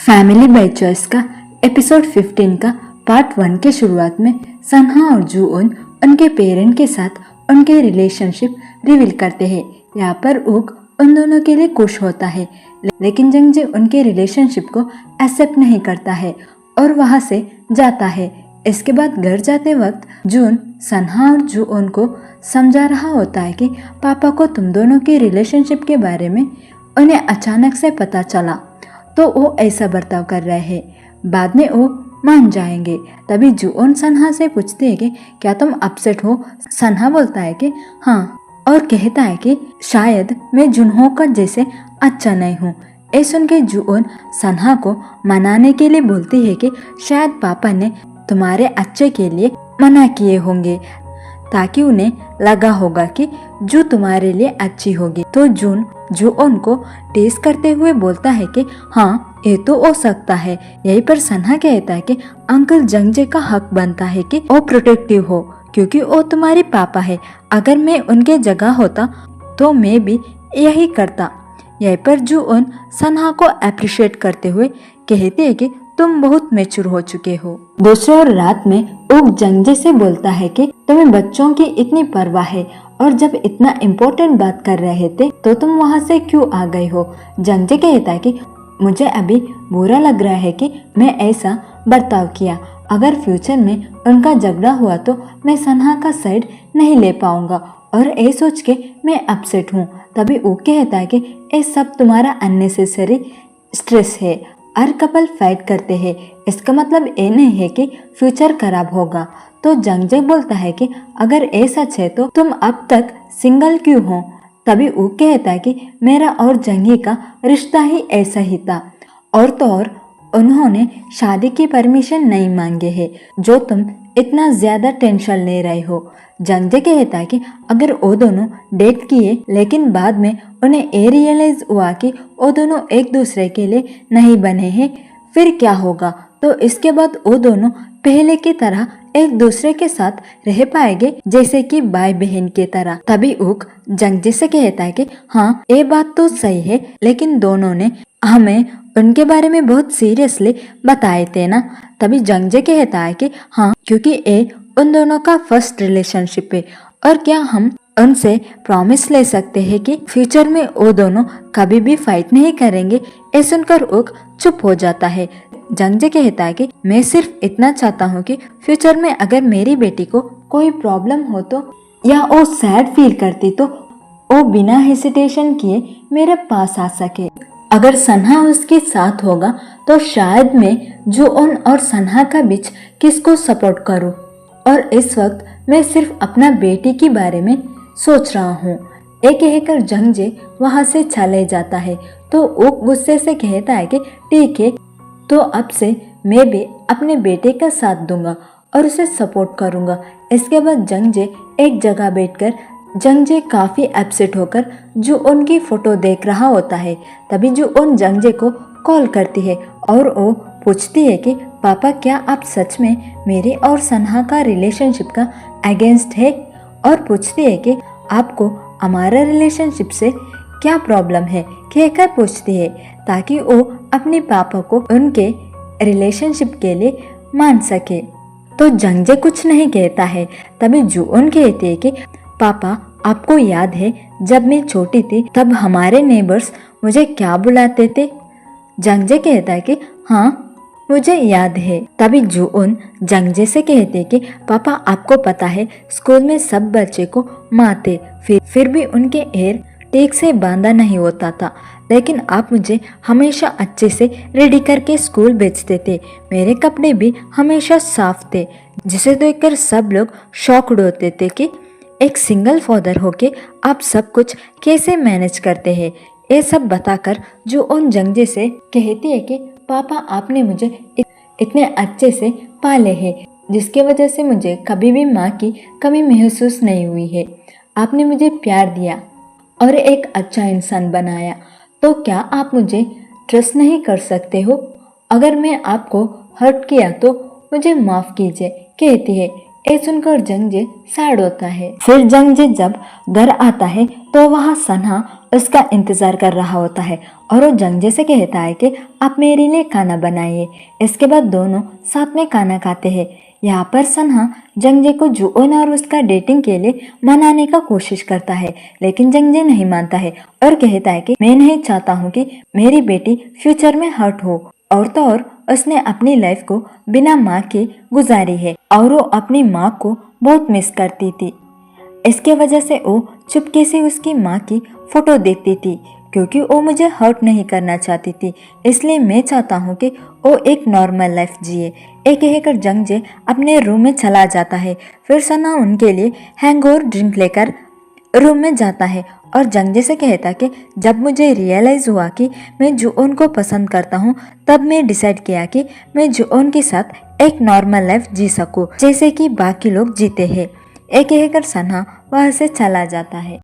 Family by choice का episode 15 का part 1 के शुरुआत में सन्हा और जूओन उनके पेरेंट के साथ उनके रिलेशनशिप रिवील करते हैं। यहाँ पर ऊक उन दोनों के लिए खुश होता है, लेकिन जंगजे उनके रिलेशनशिप को एक्सेप्ट नहीं करता है और वहाँ से जाता है। इसके बाद घर जाते वक्त जून सन्हा और जूओन को समझा रहा होता है कि पापा को तुम दोनों के रिलेशनशिप के बारे में उन्हें अचानक से पता चला तो वो ऐसा बर्ताव कर रहे हैं, बाद में वो मान जाएंगे। तभी जूओन सन्हा से पूछती है कि क्या तुम अपसेट हो। सन्हा बोलता है कि हाँ, और कहता है कि शायद मैं जुनहो का जैसे अच्छा नहीं हूँ। ये सुन के जूओन सन्हा को मनाने के लिए बोलती है कि शायद पापा ने तुम्हारे अच्छे के लिए मना किए होंगे ताकि उन्हें लगा होगा कि जो तुम्हारे लिए अच्छी होगी। तो जून जूओन को टेस्ट करते हुए बोलता है कि हाँ, ये तो हो सकता है। यहीं पर सन्हा कहता है कि अंकल जंगजे का हक बनता है कि वो प्रोटेक्टिव हो, क्योंकि वो तुम्हारे पापा है। अगर मैं उनके जगह होता तो मैं भी यही करता। यहीं पर जूओन सन्हा को अप्रिशिएट करते हुए कहते हैं कि तुम बहुत मैच्योर हो चुके हो। दूसरी ओर रात में ऊक जंगजे से बोलता है कि तुम्हें बच्चों की इतनी परवाह है और जब इतना इम्पोर्टेंट बात कर रहे थे तो तुम वहाँ से क्यों आ गए हो। जंगजे कहता है कि मुझे अभी बुरा लग रहा है कि मैं ऐसा बर्ताव किया। अगर फ्यूचर में उनका झगड़ा हुआ तो मैं सन्हा का साइड नहीं ले पाऊंगा और ये सोच के मैं अपसेट हूँ। तभी ऊक कहता है कि ये सब तुम्हारा अननेसेसरी स्ट्रेस है। हर कपल फाइट करते हैं, इसका मतलब ये नहीं है कि फ्यूचर खराब होगा। तो जंगजे बोलता है कि अगर ये सच है तो तुम अब तक सिंगल क्यों हो। तभी वो कहता है कि मेरा और जंगी का रिश्ता ही ऐसा ही था, और तो और उन्होंने शादी की परमिशन नहीं मांगे है जो तुम इतना ज्यादा टेंशन ले रहे हो। जंगजे कहता है कि अगर वो दोनों डेट किए लेकिन बाद में उन्हें ये रियलाइज हुआ कि वो दोनों एक दूसरे के लिए नहीं बने हैं, फिर क्या होगा। तो इसके बाद वो दोनों पहले की तरह एक दूसरे के साथ रह पाएंगे, जैसे कि भाई बहन की तरह। तभी ऊक जंगजे से कहता है कि हाँ, ये बात तो सही है, लेकिन दोनों ने हमें उनके बारे में बहुत सीरियसली बताए थे ना। तभी जंगजे कहता है कि हाँ, क्योंकि ये उन दोनों का फर्स्ट रिलेशनशिप है और क्या हम उनसे प्रॉमिस ले सकते हैं कि फ्यूचर में वो दोनों कभी भी फाइट नहीं करेंगे। ये सुनकर ऊक चुप हो जाता है। जंगजे कहता है कि मैं सिर्फ इतना चाहता हूँ कि फ्यूचर में अगर मेरी बेटी को कोई प्रॉब्लम हो तो या वो सैड फील करती तो वो बिना हेसिटेशन किए मेरे पास आ सके। अगर सन्हा उसके साथ होगा तो शायद मैं जूओन और सन्हा का बीच किसको सपोर्ट करूं, और इस वक्त मैं सिर्फ अपना बेटी के बारे में सोच रहा हूँ। ये कहकर जंगजे वहाँ से चले जाता है। तो ऊक गुस्से से कहता है कि ठीक है, तो अब से मैं भी अपने बेटे का साथ दूंगा और उसे सपोर्ट करूंगा। इसके बाद जंगजे एक जगह बैठकर जंगजे काफी अपसेट होकर जूओन की फोटो देख रहा होता है। तभी जूओन जंगजे को कॉल करती है और वो पूछती है कि पापा, क्या आप सच में मेरे और सन्हा का रिलेशनशिप का अगेंस्ट है, और पूछती है कि आपको हमारा रिलेशनशिप से क्या प्रॉब्लम है, कहकर पूछती है ताकि वो अपने पापा को उनके रिलेशनशिप के लिए मान सके। तो जंगजे कुछ नहीं कहता है। तभी जूओन कहती है कि पापा, आपको याद है जब मैं छोटी थी तब हमारे नेबर्स मुझे क्या बुलाते थे। जंगजे कहता है कि हाँ, मुझे याद है। तभी जूओन जंगजे से कहते कि पापा, आपको पता है स्कूल में सब बच्चे को मारते, फिर भी उनके हेयर ठीक से बांधा नहीं होता था, लेकिन आप मुझे हमेशा अच्छे से रेडी करके स्कूल भेजते थे। मेरे कपड़े भी हमेशा साफ थे, जिसे देखकर सब लोग शॉक्ड होते थे कि एक सिंगल फादर होके आप सब कुछ कैसे मैनेज करते हैं। ये सब बताकर जूओन जंगजे से कहती है कि पापा, आपने मुझे इतने अच्छे से पाले हैं, जिसके वजह से मुझे कभी भी माँ की कमी महसूस नहीं हुई है। आपने मुझे प्यार दिया और एक अच्छा इंसान बनाया, तो क्या आप मुझे ट्रस्ट नहीं कर सकते हो। अगर मैं आपको हर्ट किया तो मुझे माफ़ कीजिए, कहती है। ये सुनकर जंगजे सैड होता है। फिर जंगजे जब घर आता है तो वहाँ सन्हा उसका इंतजार कर रहा होता है और वो जंगजे से कहता है कि आप मेरे लिए खाना बनाइए। इसके बाद दोनों साथ में खाना खाते हैं। यहाँ पर सन्हा जंगजे को जुओन और उसका डेटिंग के लिए मनाने का कोशिश करता है, लेकिन जंगजे नहीं मानता है और कहता है कि मैं नहीं चाहता हूँ कि मेरी बेटी फ्यूचर में हर्ट हो। और तो और उसने अपनी लाइफ को बिना माँ के गुजारी है और वो अपनी माँ को बहुत मिस करती थी। इसके वजह से वो चुपके से उसकी माँ की फोटो देखती थी, क्योंकि वो मुझे हर्ट नहीं करना चाहती थी। इसलिए मैं चाहता हूँ कि वो एक नॉर्मल लाइफ जिए। एक कहकर जंगजे अपने रूम में चला जाता है। फिर सना उनके लिए हैंगओवर ड्रिंक लेकर रूम में जाता है और जंगजे से कहता कि जब मुझे रियलाइज हुआ कि मैं जुओन को पसंद करता हूँ, तब मैं डिसाइड किया कि मैं जुओन के साथ एक नॉर्मल लाइफ जी सकूँ जैसे कि बाकी लोग जीते हैं। एक कहकर सन्हा वहाँ से चला जाता है।